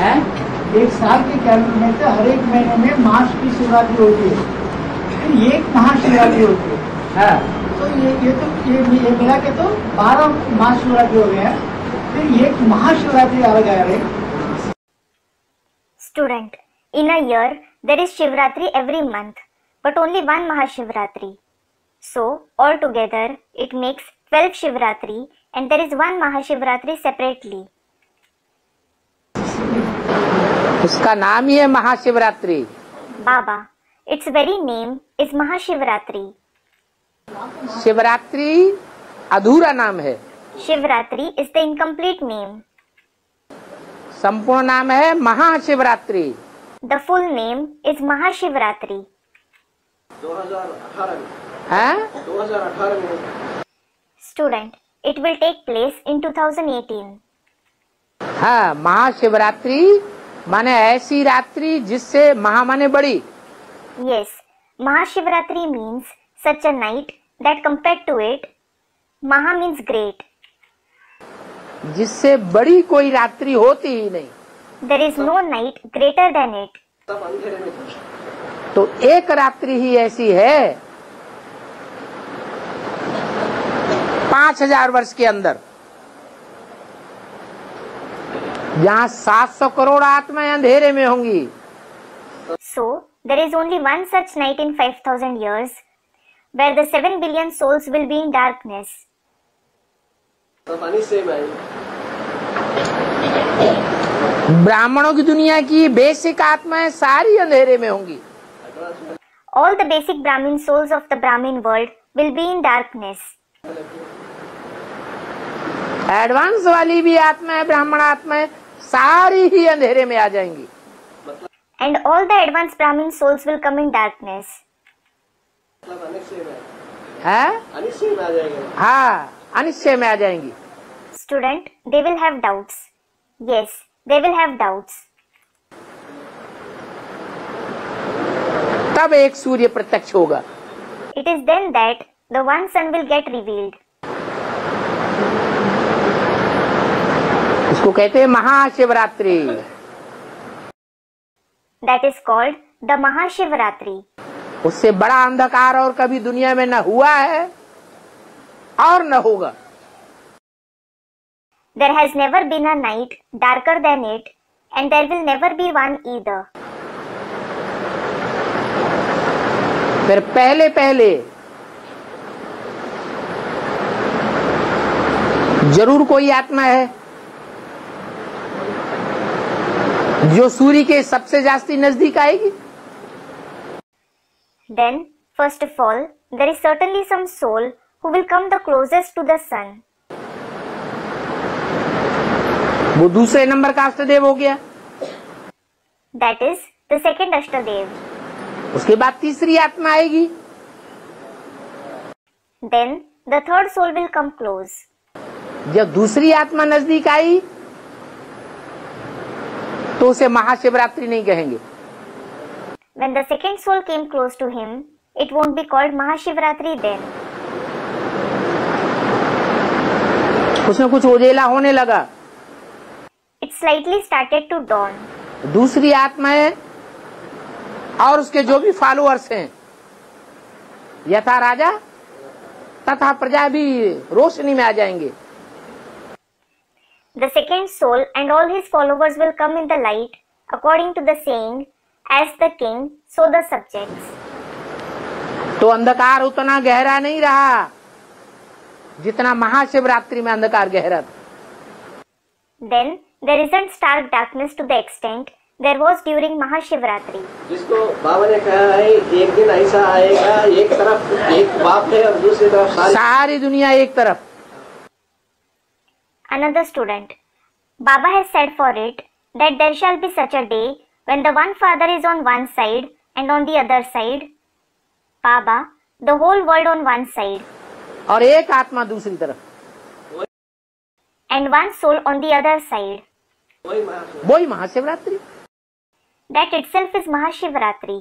है? एक साल के कैलेंडर में से हर एक महीने में मार्च की शिवरात्रि होती है, फिर एक महाशिवरात्रि होती है। तो ये मिला के तो 12 महाशिवरात्रि हो गए हैं, फिर एक महाशिवरात्रि अलग है। Student, in a year there is Shivratri every month, but only one Mahashivratri. So altogether it makes 12 Shivratri, and there is one Mahashivratri separately. उसका नाम ही है Mahashivratri. Baba, its very name is Mahashivratri. Shivratri अधूरा नाम है। Shivratri is the incomplete name. संपूर्ण नाम है Mahashivratri. The full name is Mahashivratri. 2018 हैं? 2018 में। Student, it will take place in 2018. हाँ, महाशिवरात्रि माने ऐसी रात्रि जिससे महा माने बड़ी। Yes, Mahashivratri means such a night that compared to it, Maha means great. जिससे बड़ी कोई रात्रि होती ही नहीं। There is no night greater than it. सब अंधेरे में था। तो एक रात्रि ही ऐसी है 5000 वर्ष के अंदर, जहाँ 700 करोड़ आत्माएं अंधेरे में होंगी। So, there is only one such night in 5000 years where the 7 billion souls will be in darkness. सब अनिश्चय में आएंगे। ब्राह्मणों की दुनिया की बेसिक आत्माएं सारी अंधेरे में होंगी। All the basic Brahmin souls of the Brahmin world will be in darkness. Advance वाली भी आत्माएं, ब्राह्मण आत्माएं सारी ही अंधेरे में आ जाएंगी। And all the advanced Brahmin souls will come in darkness. मतलब अनिश्चय में है? अनिश्चय में आ जाएंगे। हाँ, अनिश्चय में आ जाएंगी। Student, they will have doubts. Yes, they will have doubts. तब एक सूर्य प्रत्यक्ष होगा। It is then that the one sun will get revealed. इसको कहते हैं Mahashivratri. That is called the Mahashivratri. उससे बड़ा अंधकार और कभी दुनिया में न हुआ है और न होगा। There has never been a night darker than it, and there will never be one either. फिर पहले पहले जरूर कोई आत्मा है जो सूर्य के सबसे जास्ती नजदीक आएगी। Then, first of all, there is certainly some soul who will come the closest to the sun. वो दूसरे नंबर का अष्टदेव हो गया। That is the second Ashtadev. उसके बाद तीसरी आत्मा आएगी। Then, the third soul will come close. जब दूसरी आत्मा नजदीक आई तो उसे महाशिवरात्रि नहीं कहेंगे। When the second soul came close to him, it won't be called Mahashivratri then. कुछ न कुछ उजेला होने लगा। It slightly started to dawn. दूसरी आत्माएं और उसके जो भी फॉलोअर्स हैं, यथा राजा तथा प्रजा भी रोशनी में आ जाएंगे। The second soul and all his followers will come in the light, according to the saying, as the king, so the subjects. तो अंधकार उतना गहरा नहीं रहा जितना महाशिवरात्रि में अंधकार गहरा था। Then there isn't stark darkness to the extent there was during Mahashivratri. जिसको बाबा ने कहा है एक दिन ऐसा आएगा, एक तरफ एक बाप है और दूसरी तरफ सारी दुनिया एक तरफ। Another student, Baba has said for it that there shall be such a day when the one father is on one side and on the other side, Baba, the whole world on one side, और एक आत्मा दूसरी तरफ, and one soul on the other side. वही Mahashivratri. That itself is Mahashivratri.